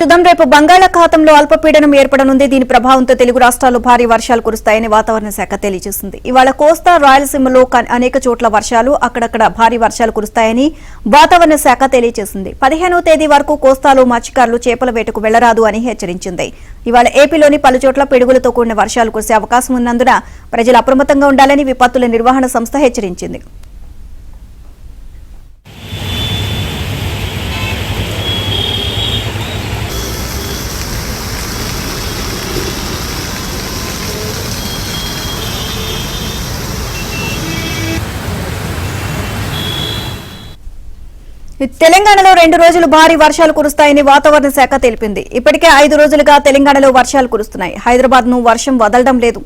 రేపు బంగాళాఖాతంలో అల్పపీడనం ఏర్పడనుంది. దీని ప్రభావంతో తెలుగు రాష్ట్రాల్లో భారీ వర్షాలు కురుస్తాయని వాతావరణ శాఖ తెలియజేసింది. ఇవాళ కోస్తా రాయలసీమలో అనేక చోట్ల వర్షాలు, అక్కడక్కడ భారీ వర్షాలు కురుస్తాయని వాతావరణ శాఖ తెలియజేసింది. 15వ తేదీ వరకు కోస్తాలో మత్స్యకారులు చేపల వేటకు వెళ్లరాదు అని హెచ్చరించింది. ఇవాళ ఏపీలోని పలు చోట్ల పిడుగులతో కూడిన వర్షాలు కురిసే అవకాశం ఉన్నందున ప్రజలు అప్రమత్తంగా ఉండాలని విపత్తుల నిర్వహణ సంస్థ హెచ్చరించింది. తెలంగాణలో 2 రోజులు భారీ వర్షాలు కురుస్తాయని వాతావరణ శాఖ తెలిపింది. ఇప్పటికే 5 రోజులుగా తెలంగాణలో వర్షాలు కురుస్తున్నాయి. హైదరాబాద్ ను వర్షం వదలడం లేదు.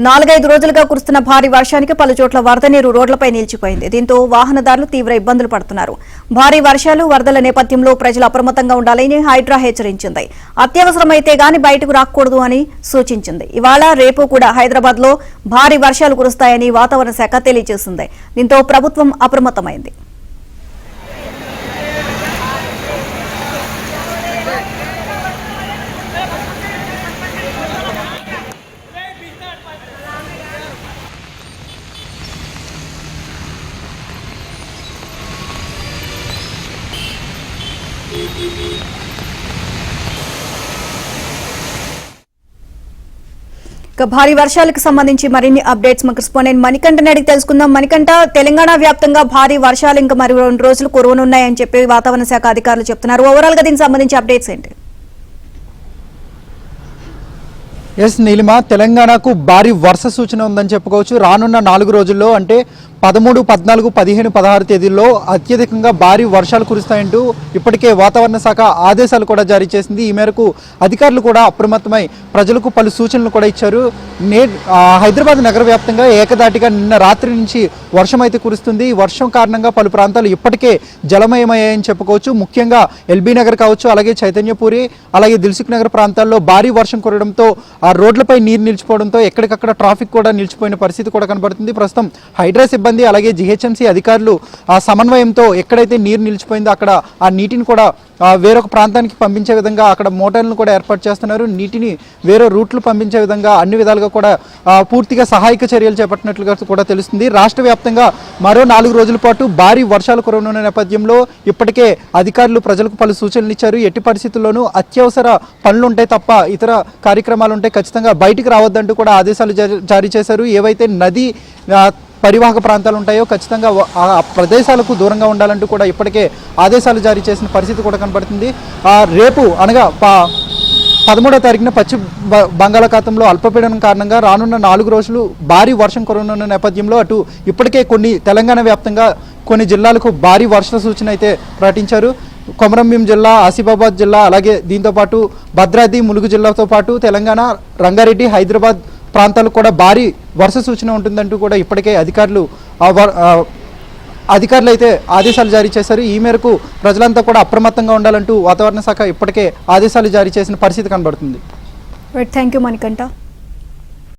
4-5 రోజులుగా కురుస్తున్న భారీ వర్షానికి పలు చోట్ల వరద నీరు రోడ్లపై నిలిచిపోయింది. దీంతో వాహనదారులు తీవ్ర ఇబ్బందులు పడుతున్నారు. భారీ వర్షాలు, వరదల నేపథ్యంలో ప్రజలు అప్రమత్తంగా ఉండాలని హైడ్రా హెచ్చరించింది. అత్యవసరమైతే గాని బయటకు రాకూడదు అని సూచించింది. ఇవాళ రేపు కూడా హైదరాబాద్ లో భారీ వర్షాలు కురుస్తాయని వాతావరణ శాఖ తెలియజేసింది. దీంతో ప్రభుత్వం అప్రమత్తమైంది. భారీ వర్షాలకు సంబంధించి మరిన్ని అప్డేట్స్ మా కరెస్పాండెంట్ మణికంఠని అడిగి తెలుసుకుందాం. మణికంఠ, తెలంగాణ వ్యాప్తంగా భారీ వర్షాలు ఇంకా మరి 2 రోజులు కురవనున్నాయని చెప్పి వాతావరణ శాఖ అధికారులు చెప్తున్నారు. ఓవరాల్ గా దీనికి సంబంధించి అప్డేట్స్ ఏంటి? ఎస్ నీలిమ, తెలంగాణకు భారీ వర్ష సూచన ఉందని చెప్పుకోవచ్చు. రానున్న 4 రోజుల్లో అంటే 13, 14, 15, 16 తేదీల్లో అత్యధికంగా భారీ వర్షాలు కురుస్తాయంటూ ఇప్పటికే వాతావరణ శాఖ ఆదేశాలు కూడా జారీ చేసింది. ఈ మేరకు అధికారులు కూడా అప్రమత్తమై ప్రజలకు పలు సూచనలు కూడా ఇచ్చారు. హైదరాబాద్ నగర వ్యాప్తంగా ఏకదాటిగా నిన్న రాత్రి నుంచి వర్షం అయితే కురుస్తుంది. ఈ వర్షం కారణంగా పలు ప్రాంతాలు ఇప్పటికే జలమయమయ్యాయని చెప్పుకోవచ్చు. ముఖ్యంగా ఎల్బీ నగర్ కావచ్చు, అలాగే చైతన్యపూరి, అలాగే దిల్సుఖ్ నగర్ ప్రాంతాల్లో భారీ వర్షం కురవడంతో ఆ రోడ్లపై నీరు నిలిచిపోవడంతో ఎక్కడికక్కడ ట్రాఫిక్ కూడా నిలిచిపోయిన పరిస్థితి కూడా కనబడుతుంది. ప్రస్తుతం హైడ్రా సిబ్బంది అలాగే జిహెచ్ఎంసీ అధికారులు ఆ సమన్వయంతో ఎక్కడైతే నీరు నిలిచిపోయిందో అక్కడ ఆ నీటిని కూడా వేరొక ప్రాంతానికి పంపించే విధంగా అక్కడ మోటార్లను కూడా ఏర్పాటు చేస్తున్నారు. నీటిని వేరే రూట్లు పంపించే విధంగా అన్ని విధాలుగా కూడా పూర్తిగా సహాయక చర్యలు చేపట్టినట్లుగా కూడా తెలుస్తుంది. రాష్ట్ర వ్యాప్తంగా మరో 4 రోజుల పాటు భారీ వర్షాలు కురవనున్న నేపథ్యంలో ఇప్పటికే అధికారులు ప్రజలకు పలు సూచనలు ఇచ్చారు. ఎట్టి పరిస్థితుల్లోనూ అత్యవసర పనులు ఉంటే తప్ప ఇతర కార్యక్రమాలు ఉంటే ఖచ్చితంగా బయటికి రావద్దంటూ కూడా ఆదేశాలు జారీ చేశారు. ఏవైతే నది పరివాహక ప్రాంతాలు ఉంటాయో ఖచ్చితంగా ఆ ప్రదేశాలకు దూరంగా ఉండాలంటూ కూడా ఇప్పటికే ఆదేశాలు జారీ చేసిన పరిస్థితి కూడా కనబడుతుంది. రేపు అనగా 13వ తారీఖున పశ్చిమ బంగాళాఖాతంలో అల్పపీడనం కారణంగా రానున్న 4 రోజులు భారీ వర్షం కురవనున్న నేపథ్యంలో అటు ఇప్పటికే తెలంగాణ వ్యాప్తంగా కొన్ని జిల్లాలకు భారీ వర్ష సూచన అయితే ప్రకటించారు. కొమరంభీం జిల్లా, ఆసిఫాబాద్ జిల్లా, అలాగే దీంతోపాటు భద్రాద్రి, ములుగు జిల్లాతో పాటు తెలంగాణ, రంగారెడ్డి, హైదరాబాద్ ప్రాంతాలకు కూడా భారీ వర్ష సూచన ఉంటుందంటూ కూడా ఇప్పటికే అధికారులు అయితే ఆదేశాలు జారీ చేశారు. ఈ మేరకు ప్రజలంతా కూడా అప్రమత్తంగా ఉండాలంటూ వాతావరణ శాఖ ఇప్పటికే ఆదేశాలు జారీ చేసిన పరిస్థితి కనబడుతుంది. Thank you Manikanta.